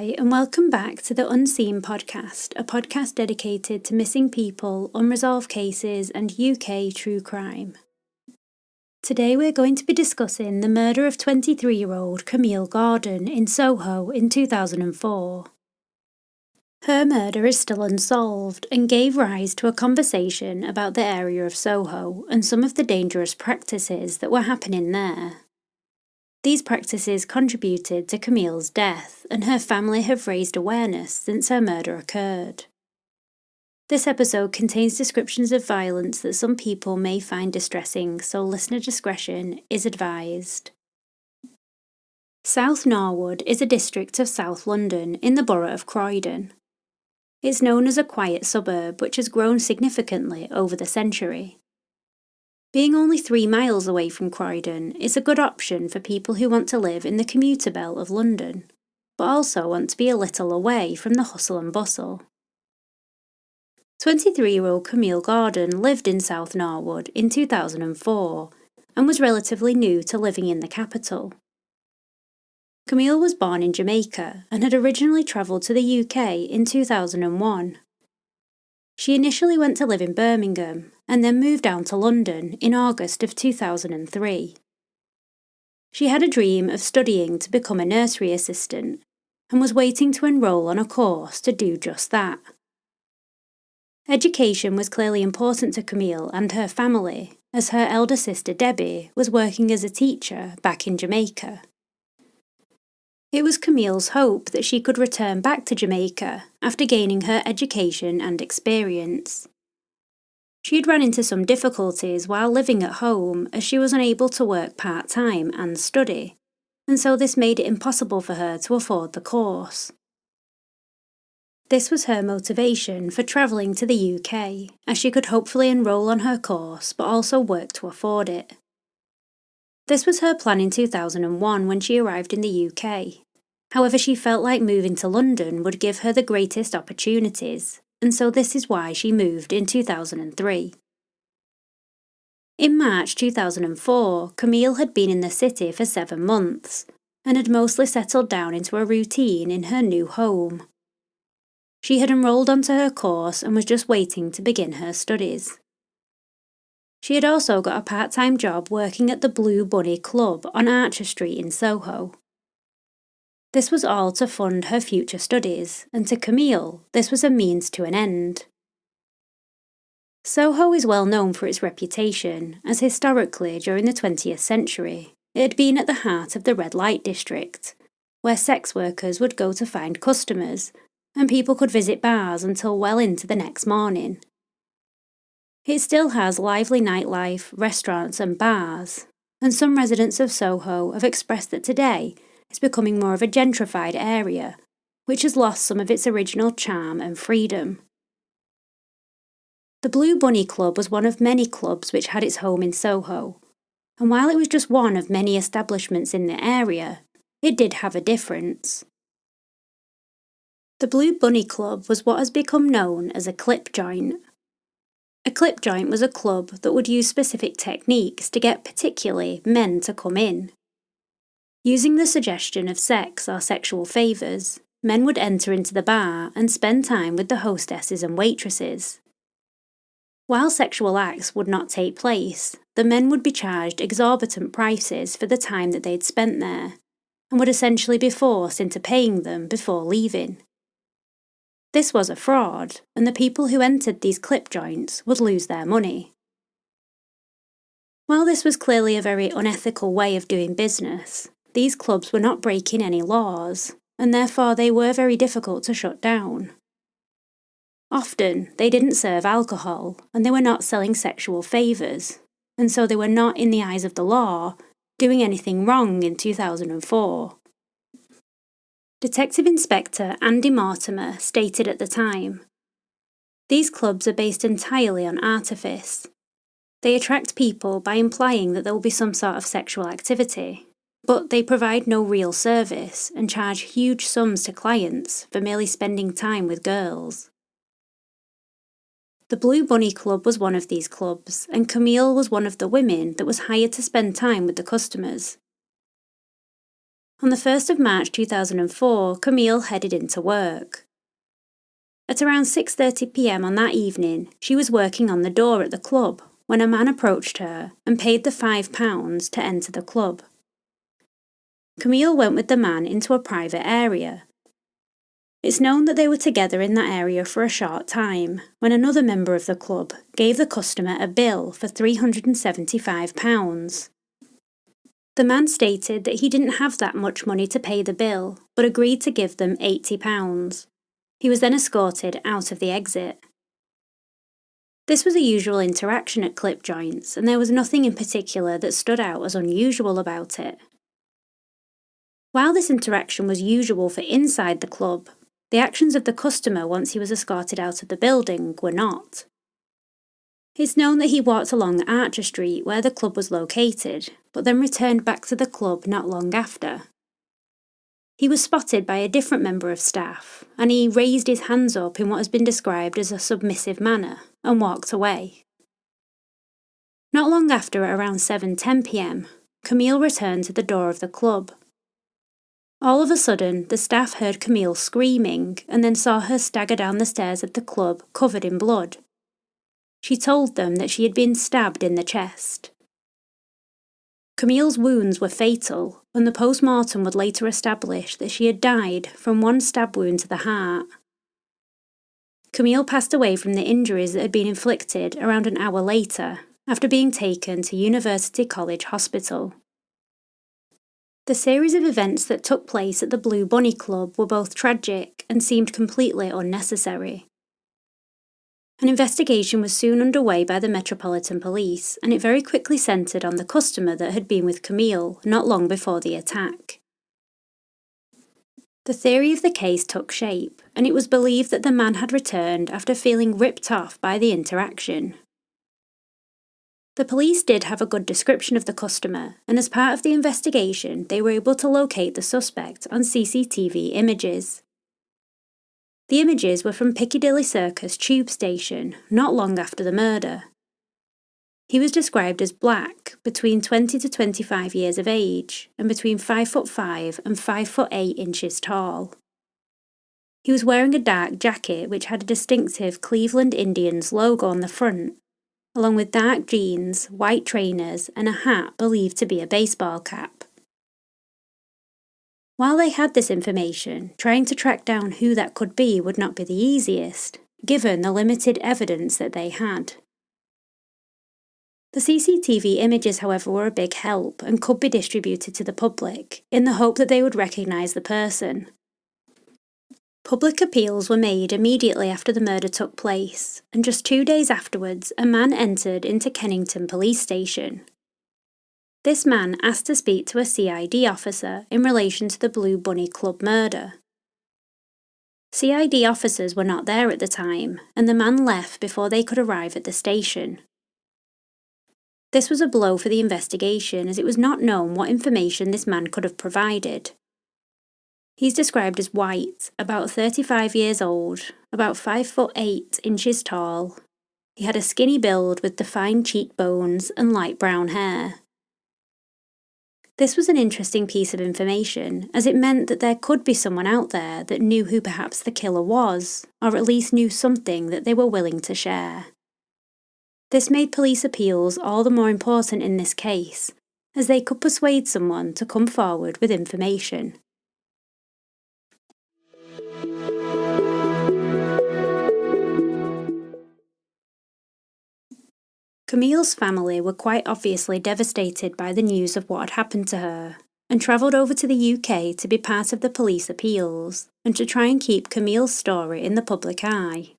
Hi, and welcome back to the Unseen podcast, a podcast dedicated to missing people, unresolved cases, and UK true crime. Today we're going to be discussing the murder of 23-year-old Camille Gordon in Soho in 2004. Her murder is still unsolved and gave rise to a conversation about the area of Soho and some of the dangerous practices that were happening there. These practices contributed to Camille's death, and her family have raised awareness since her murder occurred. This episode contains descriptions of violence that some people may find distressing, so listener discretion is advised. South Norwood is a district of South London in the borough of Croydon. It's known as a quiet suburb which has grown significantly over the century. Being only 3 miles away from Croydon is a good option for people who want to live in the commuter belt of London, but also want to be a little away from the hustle and bustle. 23-year-old Camille Gordon lived in South Norwood in 2004 and was relatively new to living in the capital. Camille was born in Jamaica and had originally travelled to the UK in 2001. She initially went to live in Birmingham and then moved down to London in August of 2003. She had a dream of studying to become a nursery assistant and was waiting to enrol on a course to do just that. Education was clearly important to Camille and her family, as her elder sister Debbie was working as a teacher back in Jamaica. It was Camille's hope that she could return back to Jamaica after gaining her education and experience. She had run into some difficulties while living at home as she was unable to work part-time and study, and so this made it impossible for her to afford the course. This was her motivation for travelling to the UK, as she could hopefully enrol on her course but also work to afford it. This was her plan in 2001 when she arrived in the UK. However, she felt like moving to London would give her the greatest opportunities, and so this is why she moved in 2003. In March 2004, Camille had been in the city for 7 months, and had mostly settled down into a routine in her new home. She had enrolled onto her course and was just waiting to begin her studies. She had also got a part-time job working at the Blue Bunny Club on Archer Street in Soho. This was all to fund her future studies, and to Camille, this was a means to an end. Soho is well known for its reputation, as historically during the 20th century, it had been at the heart of the red light district, where sex workers would go to find customers, and people could visit bars until well into the next morning. It still has lively nightlife, restaurants and bars, and some residents of Soho have expressed that today it's becoming more of a gentrified area, which has lost some of its original charm and freedom. The Blue Bunny Club was one of many clubs which had its home in Soho, and while it was just one of many establishments in the area, it did have a difference. The Blue Bunny Club was what has become known as a clip joint. A clip joint was a club that would use specific techniques to get particularly men to come in. Using the suggestion of sex or sexual favours, men would enter into the bar and spend time with the hostesses and waitresses. While sexual acts would not take place, the men would be charged exorbitant prices for the time that they'd spent there, and would essentially be forced into paying them before leaving. This was a fraud, and the people who entered these clip joints would lose their money. While this was clearly a very unethical way of doing business, these clubs were not breaking any laws, and therefore they were very difficult to shut down. Often, they didn't serve alcohol, and they were not selling sexual favours, and so they were not, in the eyes of the law, doing anything wrong in 2004. Detective Inspector Andy Mortimer stated at the time, "These clubs are based entirely on artifice. They attract people by implying that there will be some sort of sexual activity, but they provide no real service and charge huge sums to clients for merely spending time with girls." The Blue Bunny Club was one of these clubs, and Camille was one of the women that was hired to spend time with the customers. On the 1st of March 2004, Camille headed into work. At around 6:30 p.m. on that evening, she was working on the door at the club when a man approached her and paid the £5 to enter the club. Camille went with the man into a private area. It's known that they were together in that area for a short time when another member of the club gave the customer a bill for £375. The man stated that he didn't have that much money to pay the bill, but agreed to give them £80. He was then escorted out of the exit. This was a usual interaction at clip joints, and there was nothing in particular that stood out as unusual about it. While this interaction was usual for inside the club, the actions of the customer once he was escorted out of the building were not. It's known that he walked along Archer Street where the club was located, but then returned back to the club not long after. He was spotted by a different member of staff, and he raised his hands up in what has been described as a submissive manner and walked away. Not long after, at around 7:10 p.m, Camille returned to the door of the club. All of a sudden, the staff heard Camille screaming and then saw her stagger down the stairs of the club covered in blood. She told them that she had been stabbed in the chest. Camille's wounds were fatal, and the post-mortem would later establish that she had died from one stab wound to the heart. Camille passed away from the injuries that had been inflicted around an hour later, after being taken to University College Hospital. The series of events that took place at the Blue Bunny Club were both tragic and seemed completely unnecessary. An investigation was soon underway by the Metropolitan Police, and it very quickly centred on the customer that had been with Camille not long before the attack. The theory of the case took shape, and it was believed that the man had returned after feeling ripped off by the interaction. The police did have a good description of the customer, and as part of the investigation, they were able to locate the suspect on CCTV images. The images were from Piccadilly Circus tube station, not long after the murder. He was described as black, between 20 to 25 years of age, and between 5'5" and 5'8" tall. He was wearing a dark jacket which had a distinctive Cleveland Indians logo on the front, along with dark jeans, white trainers, and a hat believed to be a baseball cap. While they had this information, trying to track down who that could be would not be the easiest, given the limited evidence that they had. The CCTV images, however, were a big help and could be distributed to the public, in the hope that they would recognise the person. Public appeals were made immediately after the murder took place, and just 2 days afterwards, a man entered into Kennington Police Station. This man asked to speak to a CID officer in relation to the Blue Bunny Club murder. CID officers were not there at the time, and the man left before they could arrive at the station. This was a blow for the investigation, as it was not known what information this man could have provided. He's described as white, about 35 years old, about 5'8" tall. He had a skinny build with defined cheekbones and light brown hair. This was an interesting piece of information, as it meant that there could be someone out there that knew who perhaps the killer was, or at least knew something that they were willing to share. This made police appeals all the more important in this case, as they could persuade someone to come forward with information. Camille's family were quite obviously devastated by the news of what had happened to her, and travelled over to the UK to be part of the police appeals, and to try and keep Camille's story in the public eye.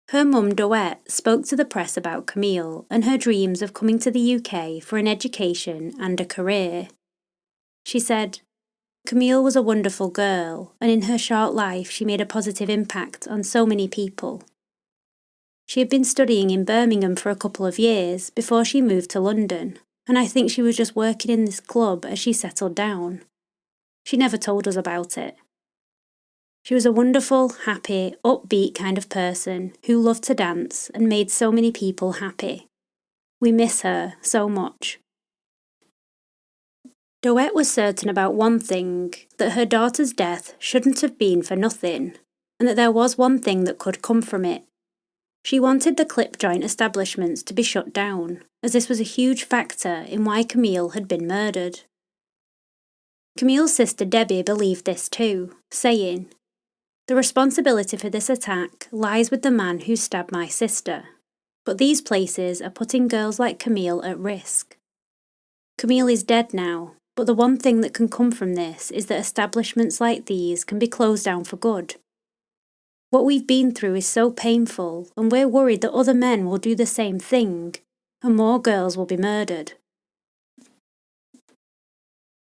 Her mum, Doette, spoke to the press about Camille and her dreams of coming to the UK for an education and a career. She said, "Camille was a wonderful girl, and in her short life she made a positive impact on so many people. She had been studying in Birmingham for a couple of years before she moved to London, and I think she was just working in this club as she settled down. She never told us about it. She was a wonderful, happy, upbeat kind of person who loved to dance and made so many people happy. We miss her so much." Doette was certain about one thing, that her daughter's death shouldn't have been for nothing, and that there was one thing that could come from it. She wanted the clip joint establishments to be shut down, as this was a huge factor in why Camille had been murdered. Camille's sister Debbie believed this too, saying, "The responsibility for this attack lies with the man who stabbed my sister, but these places are putting girls like Camille at risk. Camille is dead now, but the one thing that can come from this is that establishments like these can be closed down for good. What we've been through is so painful, and we're worried that other men will do the same thing, and more girls will be murdered."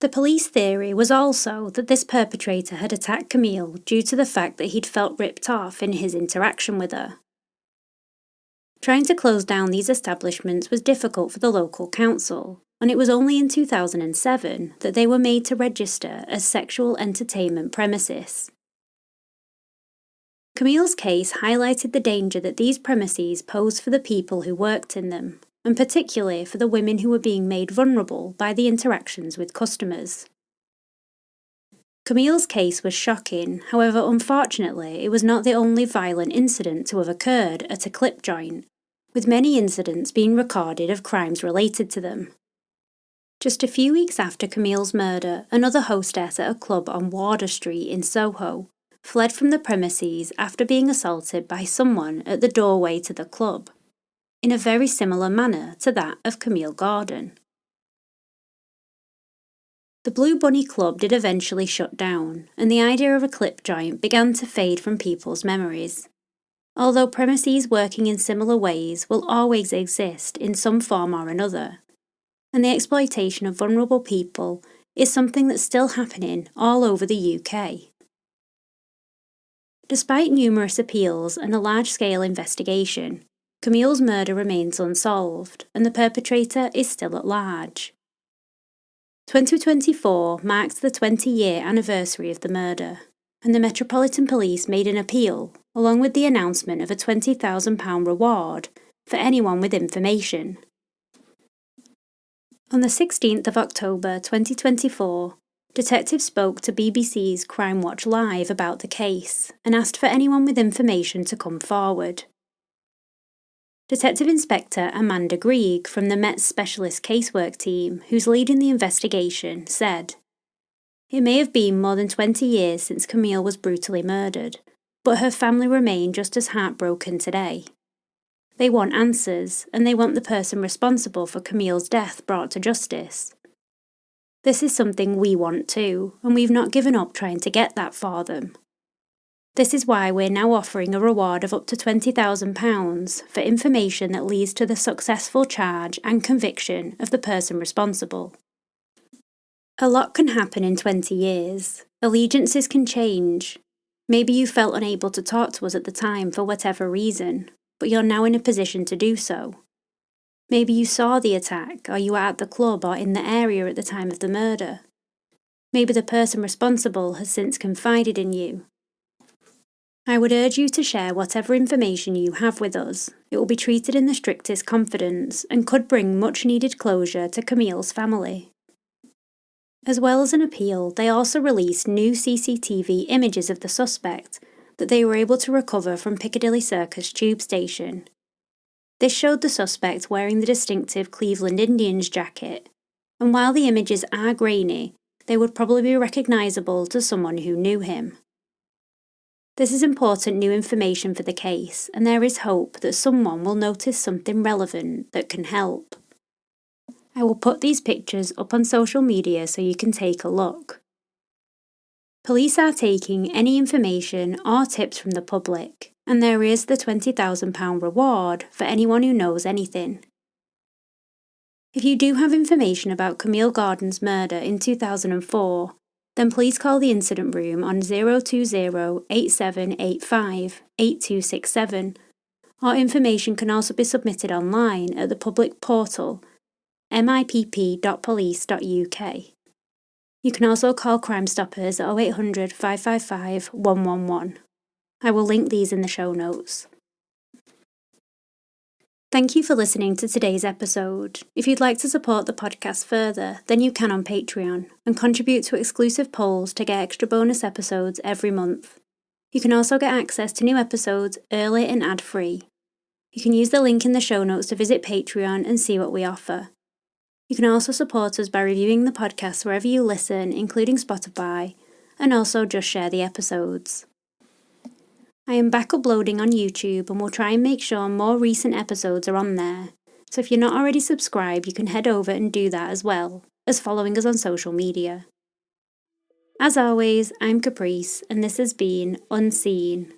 The police theory was also that this perpetrator had attacked Camille due to the fact that he'd felt ripped off in his interaction with her. Trying to close down these establishments was difficult for the local council, and it was only in 2007 that they were made to register as sexual entertainment premises. Camille's case highlighted the danger that these premises posed for the people who worked in them, and particularly for the women who were being made vulnerable by the interactions with customers. Camille's case was shocking, however unfortunately it was not the only violent incident to have occurred at a clip joint, with many incidents being recorded of crimes related to them. Just a few weeks after Camille's murder, another hostess at a club on Wardour Street in Soho fled from the premises after being assaulted by someone at the doorway to the club, in a very similar manner to that of Camille Gordon. The Blue Bunny Club did eventually shut down, and the idea of a clip joint began to fade from people's memories, although premises working in similar ways will always exist in some form or another, and the exploitation of vulnerable people is something that's still happening all over the UK. Despite numerous appeals and a large-scale investigation, Camille's murder remains unsolved, and the perpetrator is still at large. 2024 marked the 20-year anniversary of the murder, and the Metropolitan Police made an appeal, along with the announcement of a £20,000 reward for anyone with information. On the 16th of October 2024, detectives spoke to BBC's Crime Watch Live about the case and asked for anyone with information to come forward. Detective Inspector Amanda Grieg from the Met's Specialist Casework team, who's leading the investigation, said, "It may have been more than 20 years since Camille was brutally murdered, but her family remain just as heartbroken today. They want answers, and they want the person responsible for Camille's death brought to justice. This is something we want too, and we've not given up trying to get that for them. This is why we're now offering a reward of up to £20,000 for information that leads to the successful charge and conviction of the person responsible." A lot can happen in 20 years. Allegiances can change. Maybe you felt unable to talk to us at the time for whatever reason, but you're now in a position to do so. Maybe you saw the attack, or you were at the club or in the area at the time of the murder. Maybe the person responsible has since confided in you. I would urge you to share whatever information you have with us. It will be treated in the strictest confidence and could bring much-needed closure to Camille's family. As well as an appeal, they also released new CCTV images of the suspect that they were able to recover from Piccadilly Circus tube station. This showed the suspect wearing the distinctive Cleveland Indians jacket, and while the images are grainy, they would probably be recognisable to someone who knew him. This is important new information for the case, and there is hope that someone will notice something relevant that can help. I will put these pictures up on social media so you can take a look. Police are taking any information or tips from the public, and there is the £20,000 reward for anyone who knows anything. If you do have information about Camille Gordon's murder in 2004, then please call the incident room on 020-8785-8267, or information can also be submitted online at the public portal mipp.police.uk. You can also call Crimestoppers at 0800 555 111. I will link these in the show notes. Thank you for listening to today's episode. If you'd like to support the podcast further, then you can on Patreon and contribute to exclusive polls to get extra bonus episodes every month. You can also get access to new episodes early and ad-free. You can use the link in the show notes to visit Patreon and see what we offer. You can also support us by reviewing the podcast wherever you listen, including Spotify, and also just share the episodes. I am back uploading on YouTube and will try and make sure more recent episodes are on there. So if you're not already subscribed, you can head over and do that as well as following us on social media. As always, I'm Caprice and this has been Unseen.